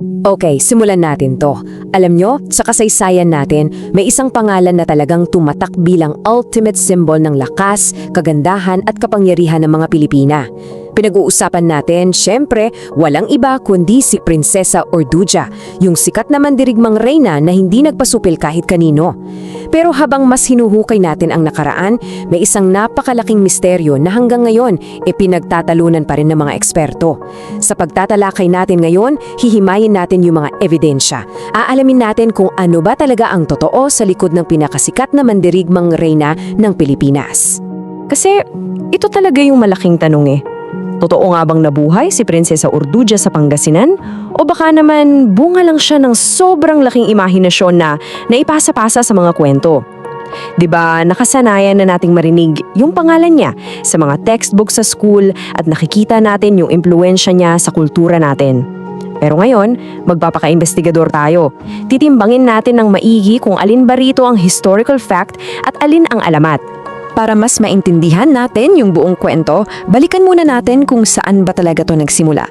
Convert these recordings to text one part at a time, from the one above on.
Okay, simulan natin to. Alam nyo, sa kasaysayan natin, may isang pangalan na talagang tumatak bilang ultimate symbol ng lakas, kagandahan at kapangyarihan ng mga Pilipina. Pinag-uusapan natin, syempre, walang iba kundi si Prinsesa Orduja, yung sikat na mandirigmang reyna na hindi nagpasupil kahit kanino. Pero habang mas hinuhukay natin ang nakaraan, may isang napakalaking misteryo na hanggang ngayon pinagtatalunan pa rin ng mga eksperto. Sa pagtatalakay natin ngayon, hihimayin natin yung mga ebidensya. Aalamin natin kung ano ba talaga ang totoo sa likod ng pinakasikat na mandirigmang reyna ng Pilipinas. Kasi ito talaga yung malaking tanong eh. Totoo nga bang nabuhay si Prinsesa Orduja sa Pangasinan? O baka naman bunga lang siya ng sobrang laking imahinasyon na naipasa-pasa sa mga kwento? 'Di ba nakasanayan na nating marinig yung pangalan niya sa mga textbook sa school at nakikita natin yung impluwensya niya sa kultura natin. Pero ngayon, magpapaka-investigador tayo. Titimbangin natin ng maigi kung alin ba rito ang historical fact at alin ang alamat. Para mas maintindihan natin yung buong kwento, balikan muna natin kung saan ba talaga to nagsimula.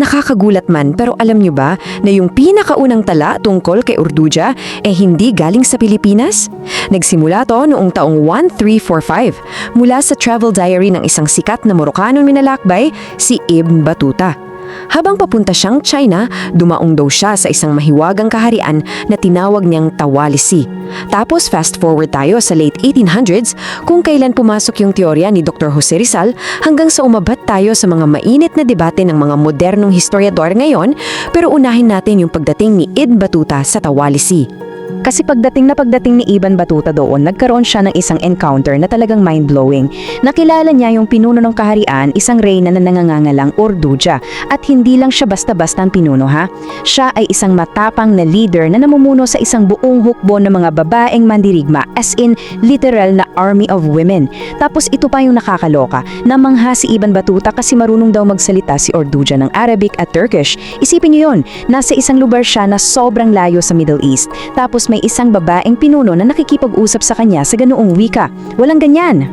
Nakakagulat man, pero alam nyo ba na yung pinakaunang tala tungkol kay Orduja hindi galing sa Pilipinas? Nagsimula to noong taong 1345 mula sa travel diary ng isang sikat na Morocanong minalakbay, si Ibn Battuta. Habang papunta siyang China, dumaong daw siya sa isang mahiwagang kaharian na tinawag niyang Tawalisi. Tapos fast forward tayo sa late 1800s kung kailan pumasok yung teorya ni Dr. Jose Rizal hanggang sa umabat tayo sa mga mainit na debate ng mga modernong historiador ngayon, pero unahin natin yung pagdating ni Ibn Battuta sa Tawalisi. Kasi pagdating ni Ibn Battuta doon, nagkaroon siya ng isang encounter na talagang mind-blowing. Nakilala niya yung pinuno ng kaharian, isang reyna na nangangangalang Orduja. At hindi lang siya basta-basta ang pinuno ha. Siya ay isang matapang na leader na namumuno sa isang buong hukbo ng mga babaeng mandirigma, as in literal na army of women. Tapos ito pa yung nakakaloka, namangha si Ibn Battuta kasi marunong daw magsalita si Orduja ng Arabic at Turkish. Isipin niyo yun, nasa isang lugar siya na sobrang layo sa Middle East. Tapos may isang babaeng pinuno na nakikipag-usap sa kanya sa ganoong wika. Walang ganyan.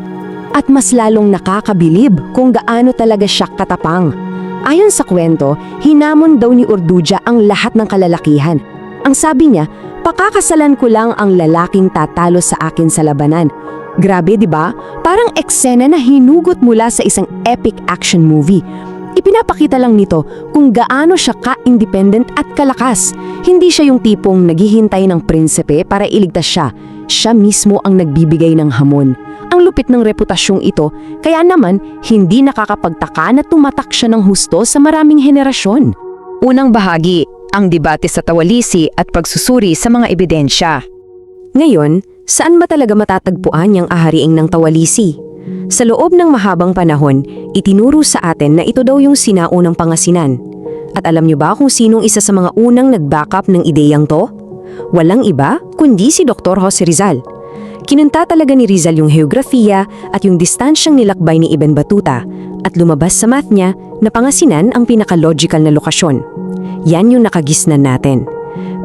At mas lalong nakakabilib kung gaano talaga siya katapang. Ayon sa kwento, hinamon daw ni Orduja ang lahat ng kalalakihan. Ang sabi niya, pakakasalan ko lang ang lalaking tatalo sa akin sa labanan. Grabe, di ba? Parang eksena na hinugot mula sa isang epic action movie. Ipinapakita lang nito kung gaano siya ka-independent at kalakas. Hindi siya yung tipong naghihintay ng prinsipe para iligtas siya. Siya mismo ang nagbibigay ng hamon. Ang lupit ng reputasyong ito, kaya naman hindi nakakapagtaka na tumatak siya ng husto sa maraming henerasyon. Unang bahagi, ang debate sa Tawalisi at pagsusuri sa mga ebidensya. Ngayon, saan ba talaga matatagpuan yung ahariing ng Tawalisi? Sa loob ng mahabang panahon, itinuro sa atin na ito daw yung sinaunang Pangasinan. At alam niyo ba kung sinong isa sa mga unang nag-backup ng ideyang to? Walang iba kundi si Dr. Jose Rizal. Kinunta talaga ni Rizal yung heografiya at yung distansyang nilakbay ni Ibn Battuta at lumabas sa math niya na Pangasinan ang pinaka-logical na lokasyon. Yan yung nakagisnan natin.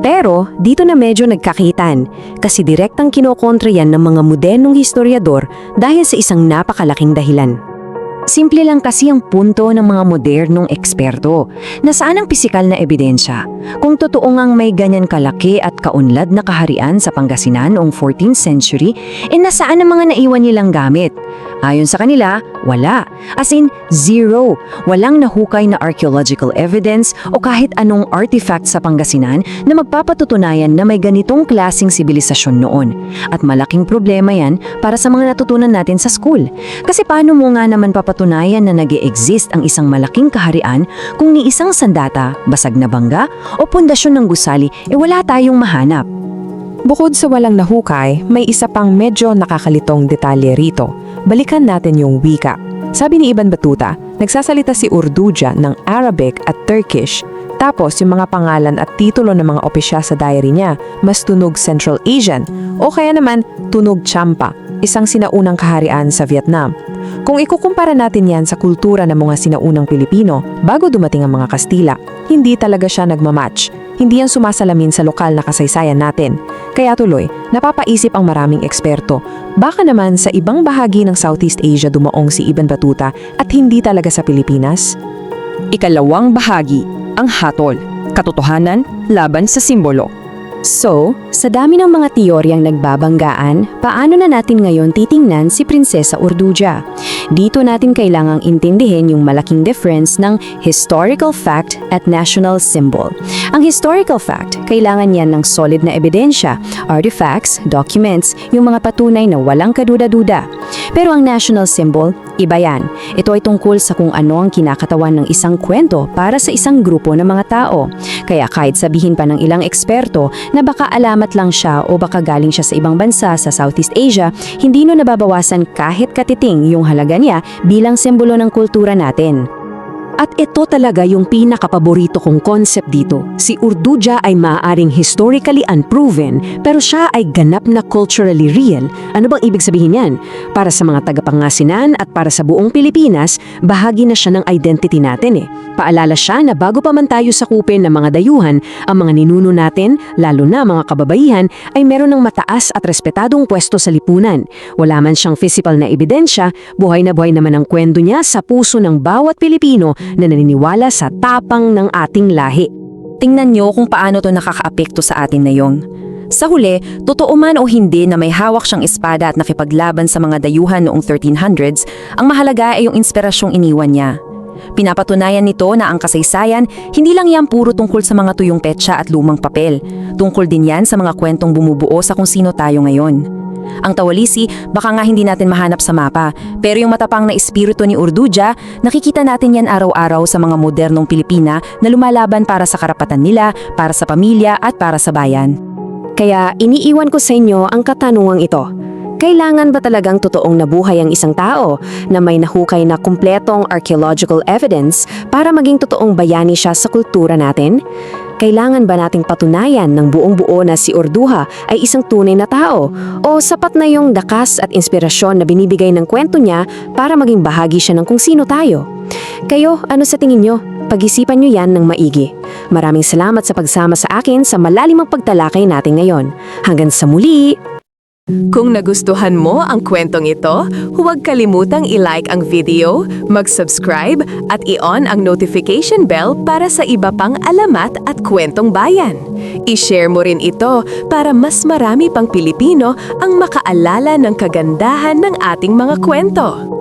Pero dito na medyo nagkakitaan kasi direktang kinokontra yan ng mga modernong historiador dahil sa isang napakalaking dahilan. Simple lang kasi ang punto ng mga modernong eksperto. Nasaan ang pisikal na ebidensya? Kung totoo ngang may ganyan kalaki at kaunlad na kaharian sa Pangasinan noong 14th century, nasaan ang mga naiwan nilang gamit? Ayon sa kanila, wala. As in, zero. Walang nahukay na archaeological evidence o kahit anong artifact sa Pangasinan na magpapatutunayan na may ganitong klaseng sibilisasyon noon. At malaking problema yan para sa mga natutunan natin sa school. Kasi paano mo nga naman papatunayan na nag-e-exist ang isang malaking kaharian kung ni isang sandata, basag na bangga, o pundasyon ng gusali, wala tayong mahanap? Bukod sa walang nahukay, may isa pang medyo nakakalitong detalye rito. Balikan natin yung wika. Sabi ni Ibn Battuta, nagsasalita si Orduja ng Arabic at Turkish. Tapos yung mga pangalan at titulo ng mga opisyal sa diary niya, mas tunog Central Asian o kaya naman tunog Champa, isang sinaunang kaharian sa Vietnam. Kung ikukumpara natin yan sa kultura ng mga sinaunang Pilipino bago dumating ang mga Kastila, hindi talaga siya nagmamatch. Hindi yan sumasalamin sa lokal na kasaysayan natin. Kaya tuloy, napapaisip ang maraming eksperto. Baka naman sa ibang bahagi ng Southeast Asia dumaong si Ibn Battuta at hindi talaga sa Pilipinas? Ikalawang bahagi, Ang hatol, katotohanan laban sa simbolo. So, sa dami ng mga teoryang nagbabanggaan, paano na natin ngayon titingnan si Prinsesa Urduja? Dito natin kailangang intindihin yung malaking difference ng historical fact at national symbol. Ang historical fact, kailangan yan ng solid na ebidensya, artifacts, documents, yung mga patunay na walang kaduda-duda. Pero ang national symbol, iba yan. Ito ay tungkol sa kung ano ang kinakatawan ng isang kwento para sa isang grupo ng mga tao. Kaya kahit sabihin pa ng ilang eksperto na baka alamat lang siya o baka galing siya sa ibang bansa sa Southeast Asia, hindi no nababawasan kahit katiting yung halaga niya bilang simbolo ng kultura natin. At ito talaga yung pinakapaborito kong concept dito. Si Urduja ay maaaring historically unproven, pero siya ay ganap na culturally real. Ano bang ibig sabihin yan? Para sa mga tagapangasinan at para sa buong Pilipinas, bahagi na siya ng identity natin eh. Paalala siya na bago pa man tayo sakupin ng mga dayuhan, ang mga ninuno natin, lalo na mga kababaihan, ay meron ng mataas at respetadong pwesto sa lipunan. Wala man siyang physical na ebidensya, buhay na buhay naman ang kwento niya sa puso ng bawat Pilipino na naniniwala sa tapang ng ating lahi. Tingnan niyo kung paano to nakakaapekto sa atin ngayon. Sa huli, totoo man o hindi na may hawak siyang espada at nakipaglaban sa mga dayuhan noong 1300s, ang mahalaga ay yung inspirasyong iniwan niya. Pinapatunayan nito na ang kasaysayan, hindi lang yan puro tungkol sa mga tuyong petsa at lumang papel. Tungkol din yan sa mga kwentong bumubuo sa kung sino tayo ngayon. Ang Tawalisi, baka nga hindi natin mahanap sa mapa, pero yung matapang na espiritu ni Urduja, nakikita natin yan araw-araw sa mga modernong Pilipina na lumalaban para sa karapatan nila, para sa pamilya at para sa bayan. Kaya iniiwan ko sa inyo ang katanungang ito. Kailangan ba talagang totoong nabuhay ang isang tao na may nahukay na kumpletong archaeological evidence para maging totoong bayani siya sa kultura natin? Kailangan ba nating patunayan ng buong-buo na si Urduja ay isang tunay na tao? O sapat na yung dakas at inspirasyon na binibigay ng kwento niya para maging bahagi siya ng kung sino tayo? Kayo, ano sa tingin nyo? Pag-isipan nyo yan ng maigi. Maraming salamat sa pagsama sa akin sa malalimang pagtalakay natin ngayon. Hanggang sa muli! Kung nagustuhan mo ang kwentong ito, huwag kalimutang i-like ang video, mag-subscribe at i-on ang notification bell para sa iba pang alamat at kwentong bayan. I-share mo rin ito para mas marami pang Pilipino ang makaalala ng kagandahan ng ating mga kwento.